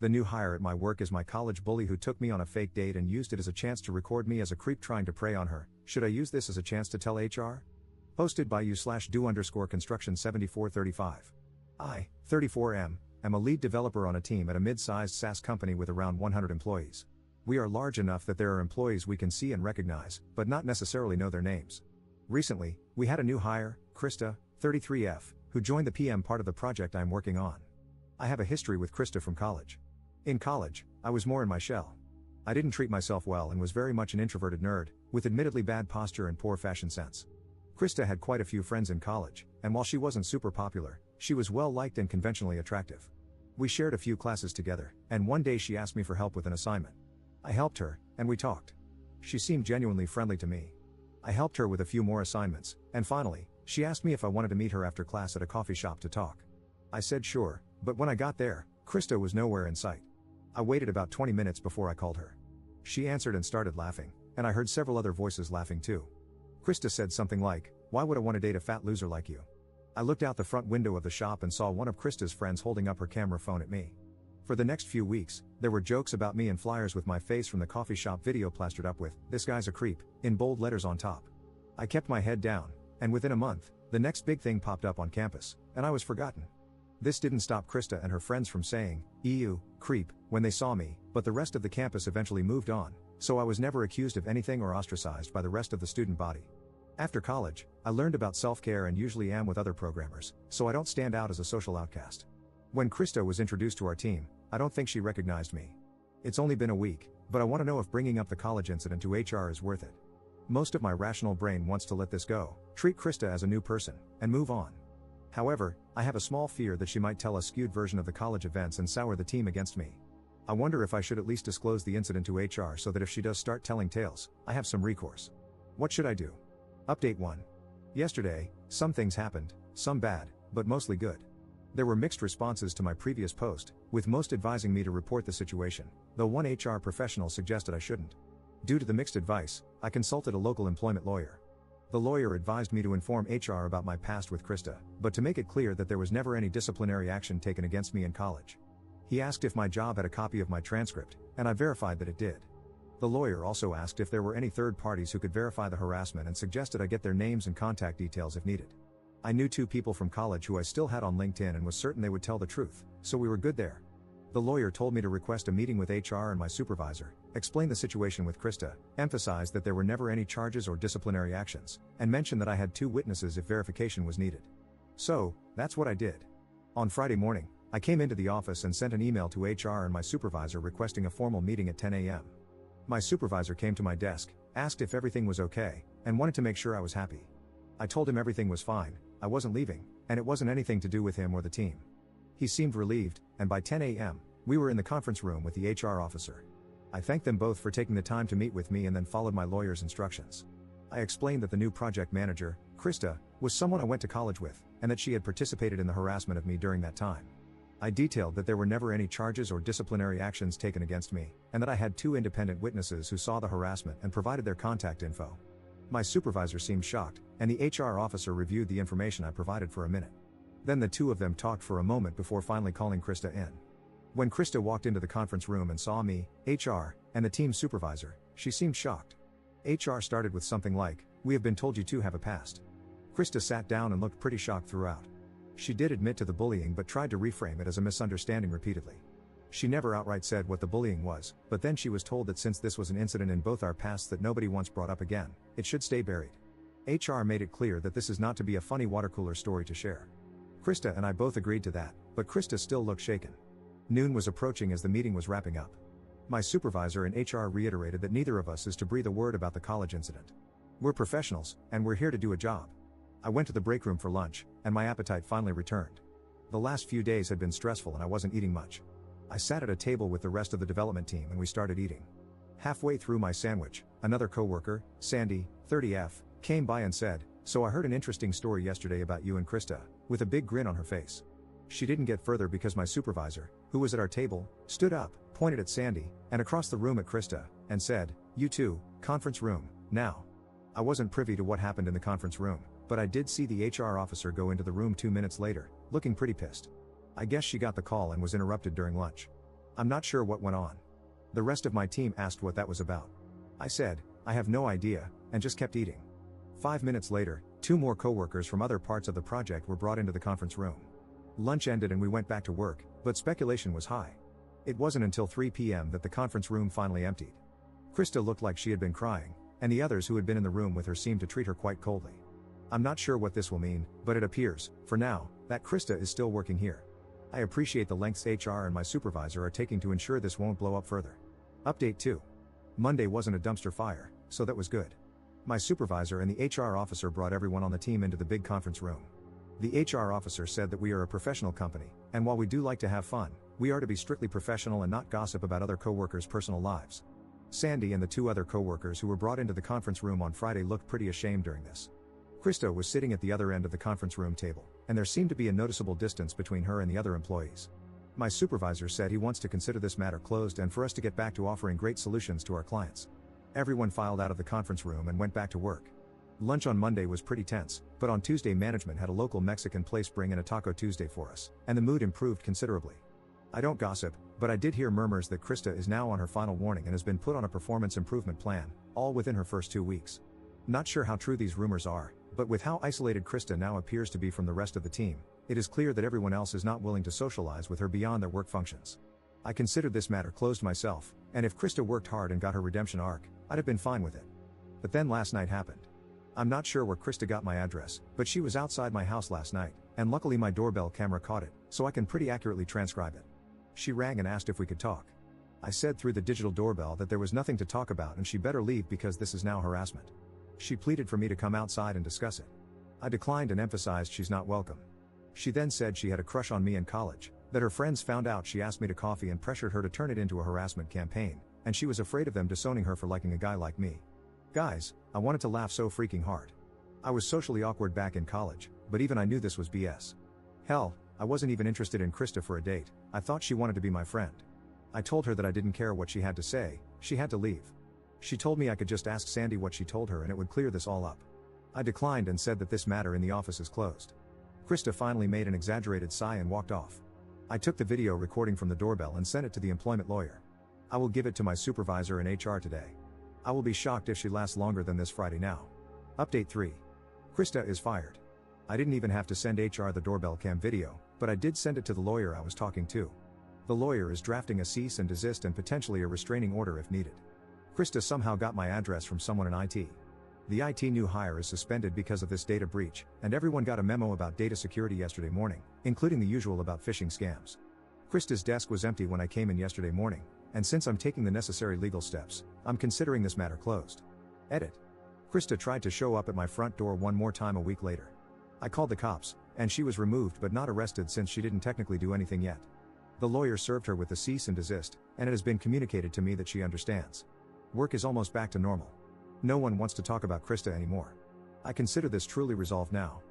The new hire at my work is my college bully who took me on a fake date and used it as a chance to record me as a creep trying to prey on her. Should I use this as a chance to tell HR? Posted by you/do_construction7435. I, 34M, am a lead developer on a team at a mid-sized SaaS company with around 100 employees. We are large enough that there are employees we can see and recognize, but not necessarily know their names. Recently, we had a new hire, Krista, 33F, who joined the PM part of the project I'm working on. I have a history with Krista from college. In college, I was more in my shell. I didn't treat myself well and was very much an introverted nerd, with admittedly bad posture and poor fashion sense. Krista had quite a few friends in college, and while she wasn't super popular, she was well liked and conventionally attractive. We shared a few classes together, and one day she asked me for help with an assignment. I helped her, and we talked. She seemed genuinely friendly to me. I helped her with a few more assignments, and finally, she asked me if I wanted to meet her after class at a coffee shop to talk. I said sure, but when I got there, Krista was nowhere in sight. I waited about 20 minutes before I called her. She answered and started laughing, and I heard several other voices laughing too. Krista said something like, "Why would I want to date a fat loser like you?" I looked out the front window of the shop and saw one of Krista's friends holding up her camera phone at me. For the next few weeks, there were jokes about me and flyers with my face from the coffee shop video plastered up with, "This guy's a creep," in bold letters on top. I kept my head down, and within a month, the next big thing popped up on campus, and I was forgotten. This didn't stop Krista and her friends from saying, "Ew, creep," when they saw me, but the rest of the campus eventually moved on, so I was never accused of anything or ostracized by the rest of the student body. After college, I learned about self-care and usually am with other programmers, so I don't stand out as a social outcast. When Krista was introduced to our team, I don't think she recognized me. It's only been a week, but I want to know if bringing up the college incident to HR is worth it. Most of my rational brain wants to let this go, treat Krista as a new person, and move on. However, I have a small fear that she might tell a skewed version of the college events and sour the team against me. I wonder if I should at least disclose the incident to HR so that if she does start telling tales, I have some recourse. What should I do? Update 1. Yesterday, some things happened, some bad, but mostly good. There were mixed responses to my previous post, with most advising me to report the situation, though one HR professional suggested I shouldn't. Due to the mixed advice, I consulted a local employment lawyer. The lawyer advised me to inform HR about my past with Krista, but to make it clear that there was never any disciplinary action taken against me in college. He asked if my job had a copy of my transcript, and I verified that it did. The lawyer also asked if there were any third parties who could verify the harassment and suggested I get their names and contact details if needed. I knew 2 people from college who I still had on LinkedIn and was certain they would tell the truth, so we were good there. The lawyer told me to request a meeting with HR and my supervisor, explain the situation with Krista, emphasize that there were never any charges or disciplinary actions, and mention that I had 2 witnesses if verification was needed. So, that's what I did. On Friday morning, I came into the office and sent an email to HR and my supervisor requesting a formal meeting at 10 a.m. My supervisor came to my desk, asked if everything was okay, and wanted to make sure I was happy. I told him everything was fine, I wasn't leaving, and it wasn't anything to do with him or the team. He seemed relieved, and by 10 a.m., we were in the conference room with the HR officer. I thanked them both for taking the time to meet with me and then followed my lawyer's instructions. I explained that the new project manager, Krista, was someone I went to college with, and that she had participated in the harassment of me during that time. I detailed that there were never any charges or disciplinary actions taken against me, and that I had 2 independent witnesses who saw the harassment and provided their contact info. My supervisor seemed shocked, and the HR officer reviewed the information I provided for a minute. Then the 2 of them talked for a moment before finally calling Krista in. When Krista walked into the conference room and saw me, HR, and the team supervisor, she seemed shocked. HR started with something like, "We have been told you 2 have a past." Krista sat down and looked pretty shocked throughout. She did admit to the bullying but tried to reframe it as a misunderstanding repeatedly. She never outright said what the bullying was, but then she was told that since this was an incident in both our pasts that nobody once brought up again, it should stay buried. HR made it clear that this is not to be a funny watercooler story to share. Krista and I both agreed to that, but Krista still looked shaken. Noon was approaching as the meeting was wrapping up. My supervisor and HR reiterated that neither of us is to breathe a word about the college incident. We're professionals, and we're here to do a job. I went to the break room for lunch, and my appetite finally returned. The last few days had been stressful and I wasn't eating much. I sat at a table with the rest of the development team and we started eating. Halfway through my sandwich, another coworker, Sandy, 30F, came by and said, "So I heard an interesting story yesterday about you and Krista," with a big grin on her face. She didn't get further because my supervisor, who was at our table, stood up, pointed at Sandy, and across the room at Krista, and said, "You two, conference room, now." I wasn't privy to what happened in the conference room, but I did see the HR officer go into the room 2 minutes later, looking pretty pissed. I guess she got the call and was interrupted during lunch. I'm not sure what went on. The rest of my team asked what that was about. I said, I have no idea, and just kept eating. 5 minutes later, 2 more coworkers from other parts of the project were brought into the conference room. Lunch ended and we went back to work, but speculation was high. It wasn't until 3 p.m. that the conference room finally emptied. Krista looked like she had been crying, and the others who had been in the room with her seemed to treat her quite coldly. I'm not sure what this will mean, but it appears, for now, that Krista is still working here. I appreciate the lengths HR and my supervisor are taking to ensure this won't blow up further. Update 2. Monday wasn't a dumpster fire, so that was good. My supervisor and the HR officer brought everyone on the team into the big conference room. The HR officer said that we are a professional company, and while we do like to have fun, we are to be strictly professional and not gossip about other coworkers' personal lives. Sandy and the 2 other coworkers who were brought into the conference room on Friday looked pretty ashamed during this. Krista was sitting at the other end of the conference room table, and there seemed to be a noticeable distance between her and the other employees. My supervisor said he wants to consider this matter closed and for us to get back to offering great solutions to our clients. Everyone filed out of the conference room and went back to work. Lunch on Monday was pretty tense, but on Tuesday management had a local Mexican place bring in a Taco Tuesday for us, and the mood improved considerably. I don't gossip, but I did hear murmurs that Krista is now on her final warning and has been put on a performance improvement plan, all within her first 2 weeks. Not sure how true these rumors are, but with how isolated Krista now appears to be from the rest of the team, it is clear that everyone else is not willing to socialize with her beyond their work functions. I considered this matter closed myself, and if Krista worked hard and got her redemption arc, I'd have been fine with it. But then last night happened. I'm not sure where Krista got my address, but she was outside my house last night, and luckily my doorbell camera caught it, so I can pretty accurately transcribe it. She rang and asked if we could talk. I said through the digital doorbell that there was nothing to talk about and she better leave because this is now harassment. She pleaded for me to come outside and discuss it. I declined and emphasized she's not welcome. She then said she had a crush on me in college, that her friends found out she asked me to coffee and pressured her to turn it into a harassment campaign, and she was afraid of them disowning her for liking a guy like me. Guys, I wanted to laugh so freaking hard. I was socially awkward back in college, but even I knew this was BS. Hell, I wasn't even interested in Krista for a date, I thought she wanted to be my friend. I told her that I didn't care what she had to say, she had to leave. She told me I could just ask Sandy what she told her and it would clear this all up. I declined and said that this matter in the office is closed. Krista finally made an exaggerated sigh and walked off. I took the video recording from the doorbell and sent it to the employment lawyer. I will give it to my supervisor in HR today. I will be shocked if she lasts longer than this Friday now. Update 3. Krista is fired. I didn't even have to send HR the doorbell cam video, but I did send it to the lawyer I was talking to. The lawyer is drafting a cease and desist and potentially a restraining order if needed. Krista somehow got my address from someone in IT. The IT new hire is suspended because of this data breach, and everyone got a memo about data security yesterday morning, including the usual about phishing scams. Krista's desk was empty when I came in yesterday morning, and since I'm taking the necessary legal steps, I'm considering this matter closed. Edit. Krista tried to show up at my front door one more time a week later. I called the cops, and she was removed but not arrested since she didn't technically do anything yet. The lawyer served her with a cease and desist, and it has been communicated to me that she understands. Work is almost back to normal. No one wants to talk about Krista anymore. I consider this truly resolved now.